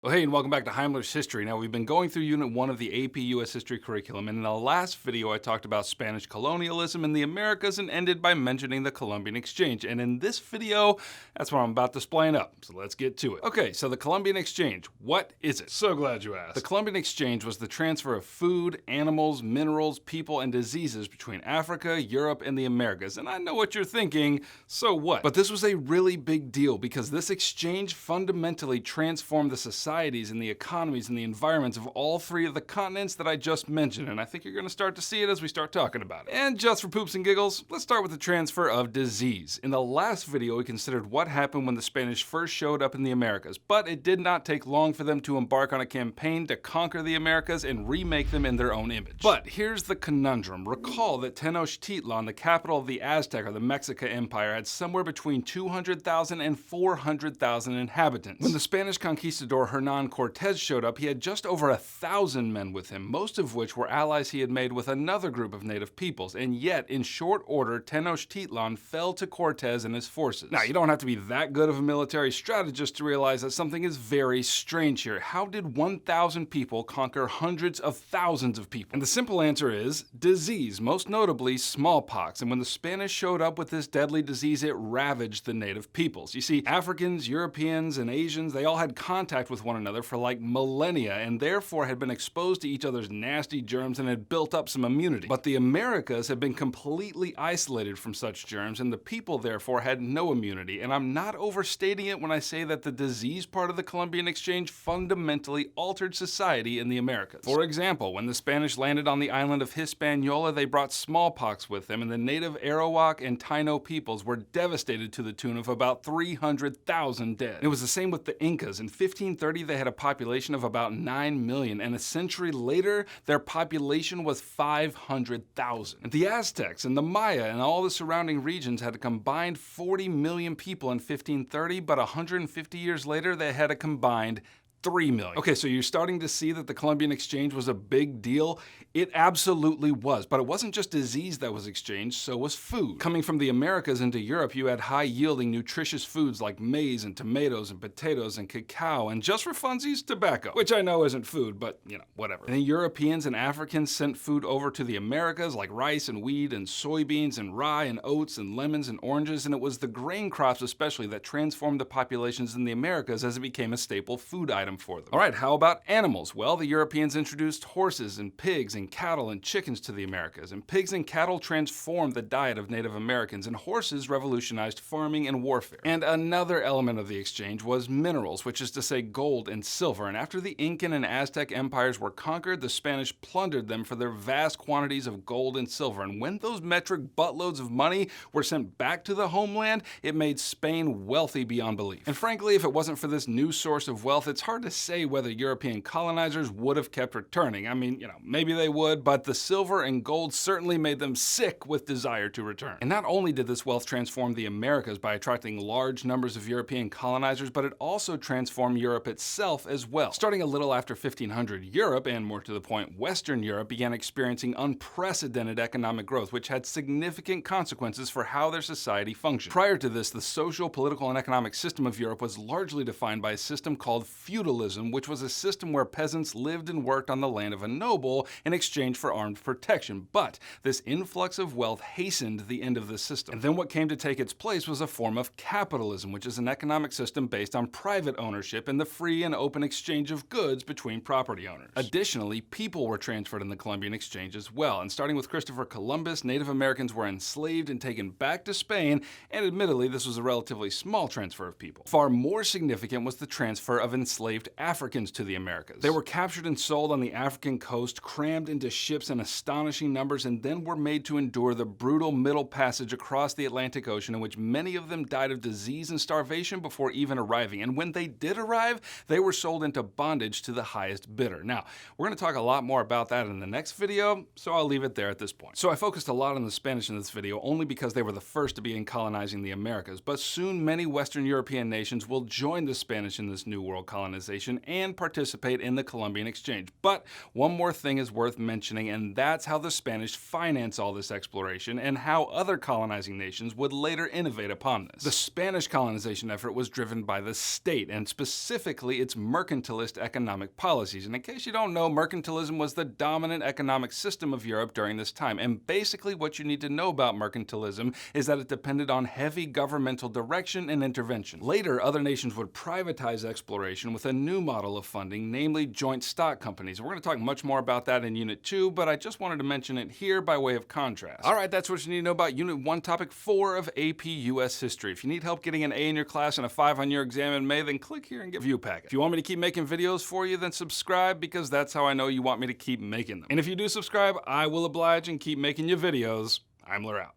Well, hey, and welcome back to Heimler's History. Now, we've been going through Unit 1 of the AP US History curriculum, and in the last video I talked about Spanish colonialism in the Americas and ended by mentioning the Columbian Exchange. And in this video, that's what I'm about to explain up, so let's get to it. Okay, so the Columbian Exchange, what is it? So glad you asked. The Columbian Exchange was the transfer of food, animals, minerals, people, and diseases between Africa, Europe, and the Americas. And I know what you're thinking, so what? But this was a really big deal because this exchange fundamentally transformed the societies and the economies and the environments of all three of the continents that I just mentioned, and I think you're going to start to see it as we start talking about it. And just for poops and giggles, let's start with the transfer of disease. In the last video, we considered what happened when the Spanish first showed up in the Americas, but it did not take long for them to embark on a campaign to conquer the Americas and remake them in their own image. But here's the conundrum. Recall that Tenochtitlan, the capital of the Aztec or the Mexica Empire, had somewhere between 200,000 and 400,000 inhabitants. When the Spanish conquistador Hernan Cortez showed up, he had just over 1,000 men with him, most of which were allies he had made with another group of native peoples, and yet, in short order, Tenochtitlan fell to Cortez and his forces. Now, you don't have to be that good of a military strategist to realize that something is very strange here. How did 1,000 people conquer hundreds of thousands of people? And the simple answer is disease, most notably smallpox, and when the Spanish showed up with this deadly disease, it ravaged the native peoples. You see, Africans, Europeans, and Asians, they all had contact with one another for like millennia and therefore had been exposed to each other's nasty germs and had built up some immunity. But the Americas had been completely isolated from such germs and the people therefore had no immunity. And I'm not overstating it when I say that the disease part of the Columbian Exchange fundamentally altered society in the Americas. For example, when the Spanish landed on the island of Hispaniola, they brought smallpox with them and the native Arawak and Taino peoples were devastated to the tune of about 300,000 dead. It was the same with the Incas. In 1530, they had a population of about 9 million, and a century later, their population was 500,000. And the Aztecs and the Maya and all the surrounding regions had a combined 40 million people in 1530, but 150 years later, they had a combined 3 million. Okay, so you're starting to see that the Columbian Exchange was a big deal. It absolutely was, but it wasn't just disease that was exchanged, so was food. Coming from the Americas into Europe, you had high-yielding, nutritious foods like maize and tomatoes and potatoes and cacao, and just for funsies, tobacco, which I know isn't food, but, you know, whatever. And the Europeans and Africans sent food over to the Americas like rice and wheat and soybeans and rye and oats and lemons and oranges, and it was the grain crops especially that transformed the populations in the Americas as it became a staple food item for them. All right, how about animals? Well, the Europeans introduced horses and pigs and cattle and chickens to the Americas, and pigs and cattle transformed the diet of Native Americans, and horses revolutionized farming and warfare. And another element of the exchange was minerals, which is to say gold and silver, and after the Incan and Aztec empires were conquered, the Spanish plundered them for their vast quantities of gold and silver, and when those metric buttloads of money were sent back to the homeland, it made Spain wealthy beyond belief. And frankly, if it wasn't for this new source of wealth, it's hard to say whether European colonizers would have kept returning. I mean, you know, maybe they would, but the silver and gold certainly made them sick with desire to return. And not only did this wealth transform the Americas by attracting large numbers of European colonizers, but it also transformed Europe itself as well. Starting a little after 1500, Europe, and more to the point, Western Europe, began experiencing unprecedented economic growth, which had significant consequences for how their society functioned. Prior to this, the social, political, and economic system of Europe was largely defined by a system called feudalism, which was a system where peasants lived and worked on the land of a noble in exchange for armed protection. But this influx of wealth hastened the end of this system. And then what came to take its place was a form of capitalism, which is an economic system based on private ownership and the free and open exchange of goods between property owners. Additionally, people were transferred in the Columbian Exchange as well, and starting with Christopher Columbus, Native Americans were enslaved and taken back to Spain, and admittedly, this was a relatively small transfer of people. Far more significant was the transfer of enslaved Africans to the Americas. They were captured and sold on the African coast, crammed into ships in astonishing numbers, and then were made to endure the brutal Middle Passage across the Atlantic Ocean, in which many of them died of disease and starvation before even arriving. And when they did arrive, they were sold into bondage to the highest bidder. Now, we're going to talk a lot more about that in the next video, so I'll leave it there at this point. So I focused a lot on the Spanish in this video only because they were the first to begin colonizing the Americas, but soon many Western European nations will join the Spanish in this New World colonization colonization and participate in the Columbian Exchange. But one more thing is worth mentioning, and that's how the Spanish finance all this exploration and how other colonizing nations would later innovate upon this. The Spanish colonization effort was driven by the state, and specifically its mercantilist economic policies. And in case you don't know, mercantilism was the dominant economic system of Europe during this time. And basically what you need to know about mercantilism is that it depended on heavy governmental direction and intervention. Later, other nations would privatize exploration with a new model of funding, namely joint stock companies. We're going to talk much more about that in Unit 2, but I just wanted to mention it here by way of contrast. All right, that's what you need to know about Unit 1, Topic 4 of AP US History. If you need help getting an A in your class and a 5 on your exam in May, then click here and get a view packet. If you want me to keep making videos for you, then subscribe, because that's how I know you want me to keep making them. And if you do subscribe, I will oblige and keep making you videos. Heimler out.